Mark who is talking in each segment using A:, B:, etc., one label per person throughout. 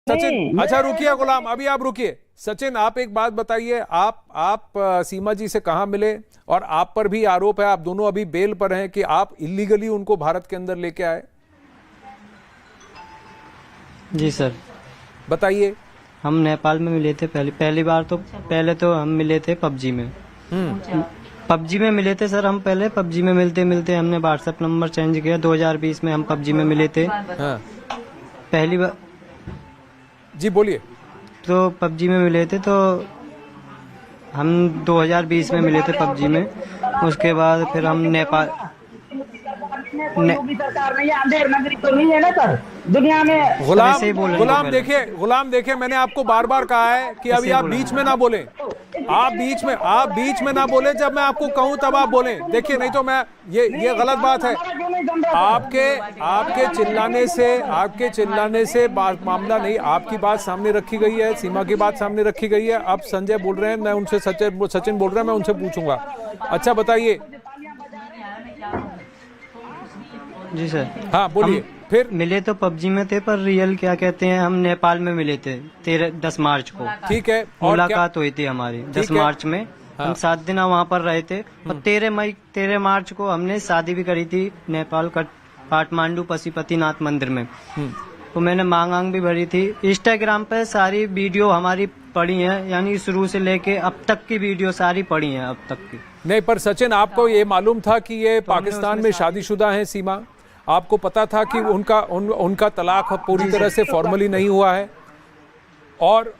A: सचिन, अच्छा रुकिए गुलाम, अभी आप रुकिए। सचिन, आप एक बात बताइए, आप सीमा जी से कहाँ मिले? और आप पर भी आरोप है, आप दोनों अभी बेल पर हैं, कि आप इलीगली उनको भारत के अंदर लेके आए।
B: जी सर,
A: बताइए।
B: हम नेपाल में मिले थे पहली बार। तो पहले तो हम मिले थे पबजी में। पबजी में मिले थे सर। हम पहले पबजी में मिलते मिलते हमने व्हाट्सएप नंबर चेंज किया। 2020 में हम पबजी में मिले थे।
A: हाँ।
B: पहली बार।
A: जी बोलिए।
B: तो पबजी में मिले थे, तो हम 2020 में मिले थे पबजी में। उसके बाद फिर हम नेपाल
C: सरकार नहीं है, अंधेर नगरी तो नहीं है ना सर दुनिया में।
A: गुलाम देखिए, मैंने आपको बार बार कहा है कि अभी आप बीच में ना बोलें। आप बीच में ना बोले। जब मैं आपको कहूं तब आप बोलें। देखिए, नहीं तो मैं ये गलत बात है। आपके चिल्लाने से मामला नहीं। आपकी बात सामने रखी गई है, सीमा की बात सामने रखी गई है। अब संजय बोल रहे हैं, मैं उनसे सचिन बोल रहे हैं, मैं उनसे पूछूंगा। अच्छा बताइए।
B: जी सर।
A: हाँ बोलिए। फिर
B: मिले तो पबजी में थे, पर रियल क्या कहते हैं, हम नेपाल में मिले थे 10 मार्च को।
A: ठीक है।
B: मुलाकात हुई थी हमारी 10 मार्च में। हम 7 दिन वहाँ पर रहे थे। और 13 मार्च को हमने शादी भी करी थी नेपाल काठमांडू पशुपतिनाथ मंदिर में। तो मैंने मांग भी भरी थी। इंस्टाग्राम पे सारी वीडियो हमारी पड़ी है, यानी शुरू से लेके अब तक की वीडियो सारी पड़ी है अब तक की।
A: नहीं, पर सचिन, आपको ये मालूम था कि ये पाकिस्तान में शादीशुदा है सीमा? आपको पता था कि उनका तलाक पूरी तरह से फॉर्मली नहीं हुआ है? और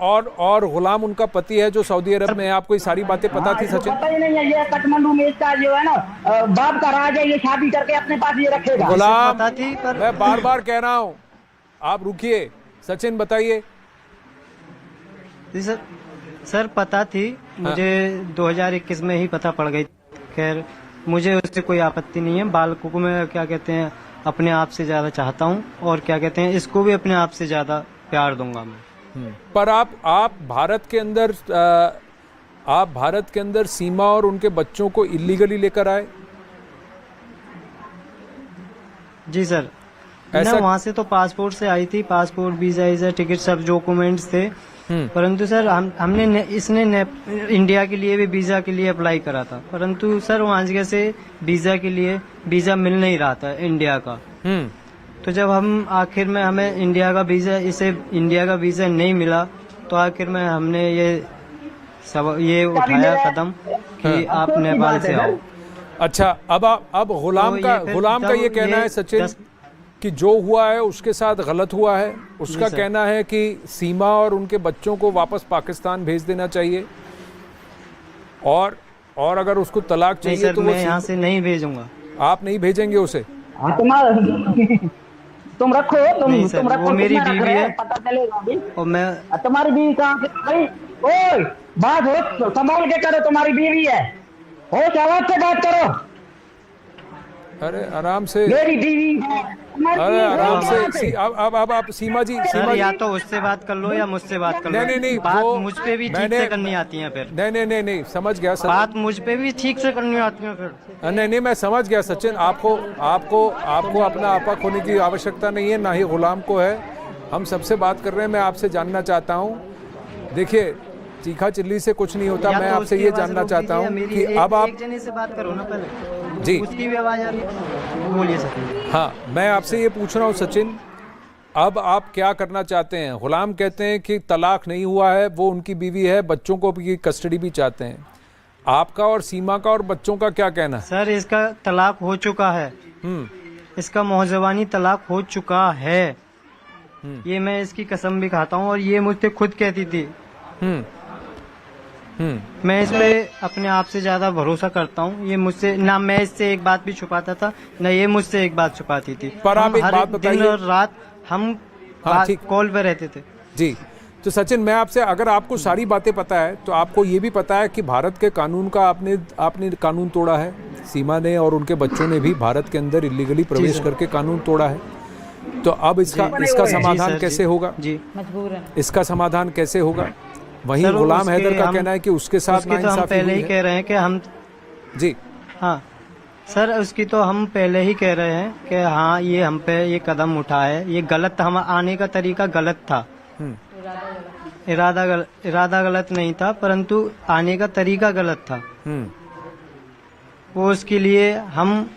A: गुलाम उनका पति है जो सऊदी अरब में है। आपको ये सारी बातें पता थी सचिन?
C: पता ही नहीं है। ये काठमांडू में इसका जो है ना बाप का राज है, ये शादी करके अपने पास ये रखेगा।
A: गुलाम, मैं बार बार कह रहा हूँ, आप रुकिए। सचिन बताइए।
B: जी सर, पता थी मुझे। 2021 में ही पता पड़ गई। खैर, मुझे उससे कोई आपत्ति नहीं है। बालकों को मैं क्या कहते हैं अपने आप से ज्यादा चाहता हूँ, और क्या कहते हैं इसको भी अपने आप से ज्यादा प्यार दूंगा मैं।
A: पर आप भारत के अंदर सीमा और उनके बच्चों को इलीगली लेकर आए?
B: जी सर। ऐसा वहाँ से तो पासपोर्ट से आई थी। पासपोर्ट, वीजा, टिकट, सब डॉक्यूमेंट्स थे। परंतु सर हमने इसने इंडिया के लिए भी वीजा के लिए अप्लाई करा था। परंतु सर वहाँ से वीजा के लिए वीजा मिल नहीं रहा था इंडिया का। तो जब हम आखिर में हमें इंडिया का वीजा नहीं मिला, तो आखिर में हमने ये उठाया कदम कि आप नेपाल से आओ।
A: अच्छा, अब गुलाम का ये कहना है सचिन कि जो हुआ है उसके साथ गलत हुआ है। उसका कहना है कि सीमा और उनके बच्चों को वापस पाकिस्तान भेज देना चाहिए, और अगर उसको तलाक चाहिए तो
B: मैं यहाँ से नहीं भेजूंगा।
A: आप नहीं भेजेंगे उसे?
C: तुम रखो। तुम रखो।
B: वो मेरी बीवी है,
C: पता चलेगा अभी।
B: और मैं
C: तुम्हारी बीवी कहाँ से भाई? ओए, बात हो संभाल के करो। तुम्हारी बीवी है, हो आवाज से बात करो।
A: अरे आराम से।
C: मेरी बीवी है।
A: अरे आराम से। अब आप सीमा जी
B: या तो उससे बात कर लो या मुझसे बात कर लो।
A: नहीं,
B: बात मुझ पे भी ठीक से करनी आती है फिर।
A: नहीं, समझ गया।
B: बात मुझ पे भी ठीक से करनी आती है फिर।
A: नहीं, मैं समझ गया सचिन। आपको अपना आपा खोने की आवश्यकता नहीं है, ना ही गुलाम को है। हम सबसे बात कर रहे हैं। मैं आपसे जानना चाहता हूँ, देखिए चीखा चिल्ली से कुछ नहीं होता। मैं आपसे ये जानना चाहता हूँ कि अब आप
B: एक जने से बात करो ना पहले।
A: जी,
B: उसकी भी आवाज आ रही है, बोलिए सचिन।
A: हाँ, मैं आपसे ये पूछ रहा हूँ सचिन, अब आप क्या करना चाहते हैं? गुलाम कहते हैं कि तलाक नहीं हुआ है, वो उनकी बीवी है, बच्चों को भी कस्टडी भी चाहते हैं। आपका और सीमा का और बच्चों का क्या कहना है?
B: सर, इसका तलाक हो चुका है। इसका मौजवानी तलाक हो चुका है। ये मैं इसकी कसम भी खाता हूँ, और ये मुझसे खुद कहती थी। मैं इस पे अपने आप से ज्यादा भरोसा करता हूँ। ये मुझसे ना, मैं इससे एक बात भी छुपाता था, ना ये मुझसे एक बात छुपाती थी।
A: पर आप एक बात बताइए।
B: दिन और रात हम कॉल पे रहते थे।
A: जी, तो सचिन, मैं आपसे, अगर आपको सारी बातें पता है तो आपको ये भी पता है कि भारत के कानून का आपने कानून तोड़ा है। सीमा ने और उनके बच्चों ने भी भारत के अंदर इलीगली प्रवेश करके कानून तोड़ा है। तो अब इसका समाधान कैसे होगा? जी, इसका समाधान कैसे होगा? वहीं गुलाम हैदर का कहना है कि उसके साथ
B: नाइंसाफी हम पहले ही कह रहे हैं कि हम
A: जी,
B: हाँ सर, उसकी तो हम पहले ही कह रहे हैं कि हाँ, ये हम पे ये कदम उठा है, ये गलत, हम आने का तरीका गलत था। इरादा गलत नहीं था, परंतु आने का तरीका गलत था। वो उसके लिए हम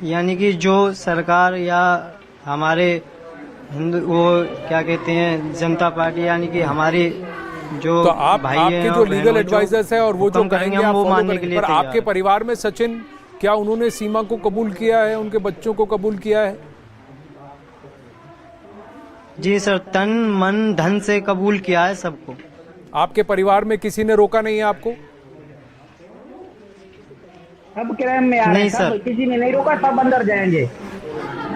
B: यानी कि जो सरकार या हमारे हिंदू वो क्या कहते हैं जनता पार्टी यानी कि हमारे जो
A: तो आप
B: भाई
A: आपके
B: हैं
A: जो
B: और
A: लीगल
B: बहनों
A: एडवाइजर्स हैं और वो जो
B: हुक्म
A: कहेंगे
B: हम
A: आप
B: वो
A: follow
B: मानने के
A: करेंगे।
B: लिए
A: पर
B: तैयार
A: आपके
B: हैं।
A: परिवार में सचिन, क्या उन्होंने सीमा को कबूल किया है, उनके बच्चों को कबूल किया है?
B: जी सर, तन मन धन से कबूल किया है सबको।
A: आपके परिवार में किसी ने रोका नहीं है आपको?
C: सब क्रैम में आ रहे
B: नहीं
C: हैं,
B: सर।
C: सब किसी ने नहीं रोका, सब अंदर जाएंगे।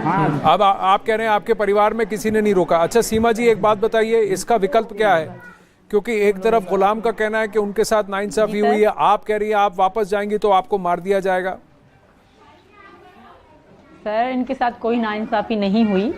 C: हाँ
A: अब आप कह रहे हैं आपके परिवार में किसी ने नहीं रोका। अच्छा सीमा जी, एक बात बताइए, इसका विकल्प क्या है? क्योंकि एक तरफ गुलाम का कहना है कि उनके साथ नाइंसाफी हुई है, आप कह रही है आप वापस जाएंगी तो आपको मार दिया जाएगा।
D: सर इनके साथ कोई नाइंसाफी नहीं हुई।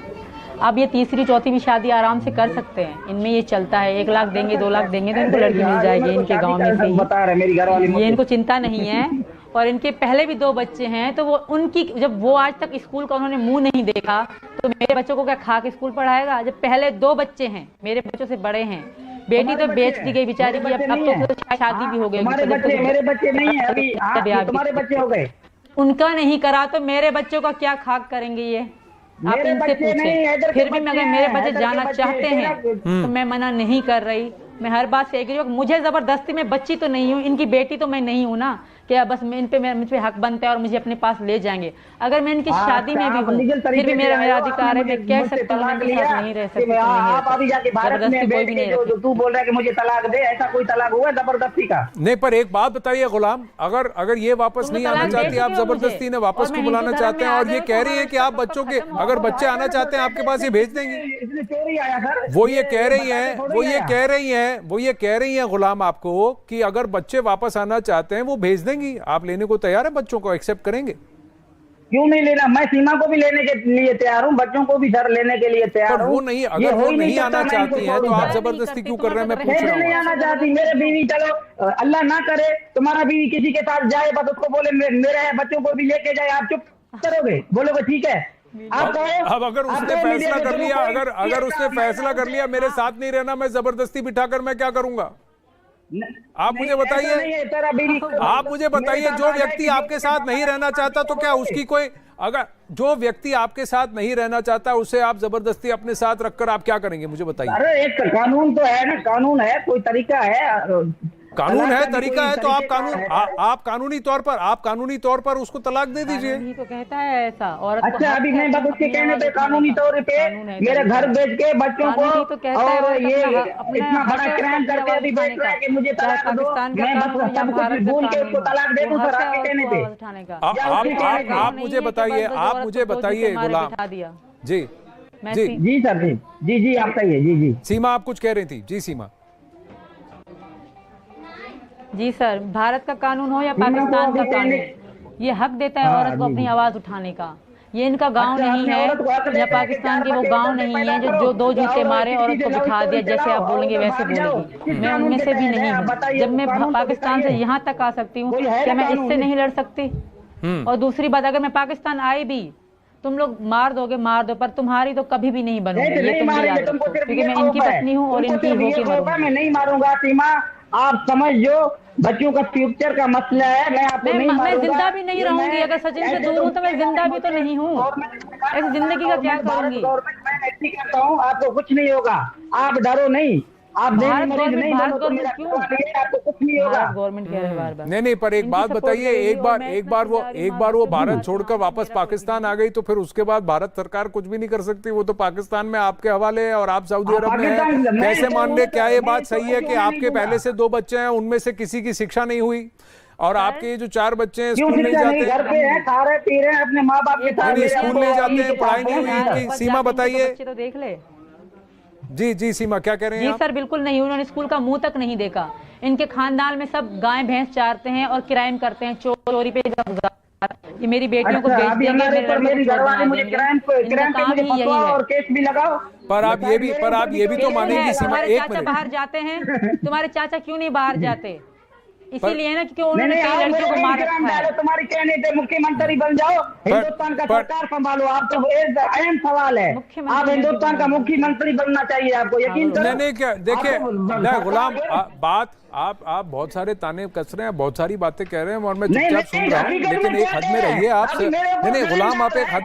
D: अब ये तीसरी चौथी भी शादी आराम से कर सकते हैं, इनमें ये चलता है 1 लाख देंगे 2 लाख देंगे तो इनको लड़की मिल जाएगी इनके गांव में से
C: बता रहे मेरी घरवाली
D: ही। ये इनको चिंता नहीं है। और इनके पहले भी 2 बच्चे हैं, तो वो उनकी जब वो आज तक स्कूल का उन्होंने मुंह नहीं देखा तो मेरे बच्चों को क्या खा के स्कूल पढ़ाएगा? जब पहले 2 बच्चे हैं, मेरे बच्चों से बड़े हैं, बेटी तो बेच दी गई बेचारी की, अब तो शादी भी हो गई।
C: मेरे बच्चे नहीं है अभी। तुम्हारे बच्चे हो गए,
D: उनका नहीं करा तो मेरे बच्चों का क्या खाक करेंगे ये? आप इनसे पूछें। फिर भी अगर मेरे बच्चे जाना चाहते हैं तो मैं मना नहीं कर रही। मैं हर बात से एग्री हूं। मुझे जबरदस्ती में बच्ची तो नहीं हूँ, इनकी बेटी तो मैं नहीं हूँ ना, क्या बस मुझ पे हक बनता है और मुझे अपने पास ले जाएंगे। अगर मैं इनकी शादी में भी हूँ फिर भी मेरा अधिकार है, मैं कह सकता हूँ इनके साथ नहीं रह सकती।
C: आप अभी जाके भारत में
D: कोई भी नहीं
C: जो तू बोल रहा है कि मुझे तलाक दे, ऐसा कोई तलाक हुआ जबरदस्ती का?
A: नहीं, पर एक बात बताइए गुलाम, अगर ये वापस नहीं आना चाहती, आप जबरदस्ती ने वापस को बुलाना चाहते हैं और ये कह रही है कि आप बच्चों के अगर बच्चे आना चाहते हैं आपके पास ये भेज देंगी,
C: इसने चोरी आया सर।
A: वो ये कह रही हैं गुलाम आपको कि अगर बच्चे वापस आना चाहते हैं वो भेज देंगी। आप लेने को तैयार है? बच्चों को एक्सेप्ट करेंगे?
C: क्यों नहीं लेना? मैं सीमा को भी लेने के लिए तैयार हूँ, बच्चों को भी सर लेने के लिए तैयार हूँ।
A: वो नहीं, अगर वो नहीं आना चाहती हैं तो आप जबरदस्ती क्यों कर रहे हैं? मैं पूछ रहा
C: नहीं
A: हूँ।
C: आना चाहती मेरे बीवी, चलो अल्लाह ना करे तुम्हारा बीवी किसी के साथ जाए, बस उसको बोले मेरे बच्चों को भी लेके जाए, आप चुप करोगे? बोलोगे ठीक है?
A: अब अगर उसने फैसला कर लिया, अगर उसने फैसला कर लिया मेरे साथ नहीं रहना, मैं जबरदस्ती बिठाकर मैं क्या करूंगा? आप मुझे बताइए, आप मुझे बताइए, जो व्यक्ति आपके साथ नहीं रहना चाहता तो क्या उसकी कोई, अगर जो व्यक्ति आपके साथ नहीं रहना चाहता उसे आप जबरदस्ती अपने साथ रखकर आप क्या करेंगे? मुझे बताइए।
C: अरे एक कानून तो है ना, कानून है, कोई तरीका है,
A: कानून है, तरीका है, तो आप कानूनी तौर पर उसको तलाक दे दीजिए।
D: यही तो कहता है ऐसा। और
C: अच्छा अभी मैं बस उसके कहने पे कानूनी तौर पे मेरे घर बेच के बच्चों को और ये इतना बड़ा क्राइम करके अभी बैठ रहा है कि मुझे तलाक दो, मैं बस सब कुछ भूल के उसको तलाक दे दूं सर आपके कहने पे?
A: आप मुझे बताइए गुलाम जी
C: जी सर जी आप कहिए। जी
A: सीमा आप कुछ कह रही थी? जी सीमा।
D: जी सर, भारत का कानून हो या पाकिस्तान का कानून, ये हक देता है औरत को अपनी आवाज उठाने का। ये इनका गांव नहीं है या पाकिस्तान के वो गांव नहीं है जो 2 जूते मारे औरत को बिठा दिया, जैसे आप बोलेंगे वैसे बोलेगी। मैं उनमें से भी नहीं हूँ। जब मैं पाकिस्तान से यहाँ तक आ सकती हूँ, क्या मैं इससे नहीं लड़ सकती? और दूसरी बात, अगर मैं पाकिस्तान आई भी, तुम लोग मार दो, पर तुम्हारी तो कभी भी नहीं बनूंगी, ये तुम याद रखो, क्योंकि मैं इनकी पत्नी हूँ और इनकी होके मरूंगी।
C: मैं नहीं मारूंगा सीमा, आप समझ जो बच्चों का फ्यूचर का मसला है। मैं आपको नहीं मारूंगा।
D: मैं जिंदा भी नहीं रहूंगी अगर सचिन से दूर हूँ तो मैं जिंदा भी तो नहीं हूँ। ऐसी जिंदगी का क्या करूंगी?
C: मैं ऐसी करता हूँ, आपको कुछ नहीं होगा, आप डरो नहीं। आप
D: भारत गवर्नमेंट क्यों?
C: आपको कुछ नहीं होगा।
D: भारत गवर्नमेंट कह रहे हैं बार-बार।
A: नहीं, पर एक बात बताइए, एक बार वो भारत छोड़कर वापस पाकिस्तान आ गई तो फिर उसके बाद भारत सरकार कुछ भी नहीं कर सकती? वो तो पाकिस्तान में आपके हवाले है और आप सऊदी अरब में हैं। कैसे मान ले? क्या ये बात सही है कि आपके पहले से 2 बच्चे हैं, उनमें से किसी की शिक्षा नहीं हुई और आपके जो 4 बच्चे हैं स्कूल नहीं जाते?
C: घर पे हैं, खा रहे पी रहे हैं अपने माँ बाप के साथ,
A: स्कूल नहीं जाते हैं, पढ़ाई नहीं हुई। सीमा बताइए।
D: बच्चे तो देख ले।
A: जी सीमा क्या कह रहे हैं?
D: जी सर, बिल्कुल नहीं, उन्होंने स्कूल का मुंह तक नहीं देखा। इनके खानदान में सब गाय भैंस चारते हैं और क्राइम करते हैं, चोरी पे। ये मेरी बेटियों को बेच देंगे,
C: मेरी घरवाली मुझे क्राइम पे मुझे फंसवाओ और केस भी लगाओ।
A: पर आप ये भी तो मानेंगी सीमा,
D: तुम्हारे
A: एक
D: चाचा
A: मिनट।
D: बाहर जाते हैं, तुम्हारे चाचा क्यों नहीं बाहर जाते? इसीलिए ना क्योंकि उन्होंने कई लड़कियों को मार रखा है।
C: तुम्हारे कहने पे मुख्यमंत्री बन जाओ, हिंदुस्तान का सरकार संभालो। आप तो एक अहम सवाल है, आप हिंदुस्तान का मुख्यमंत्री बनना चाहिए आपको, यकीन करो।
A: नहीं क्या देखिए गुलाम, बात आप बहुत सारे ताने कस रहे हैं, बहुत सारी बातें कह रहे हैं और मैं चुपचाप सुन रहा हूँ, लेकिन एक हद में रहिए आप। नहीं गुलाम, आप एक हद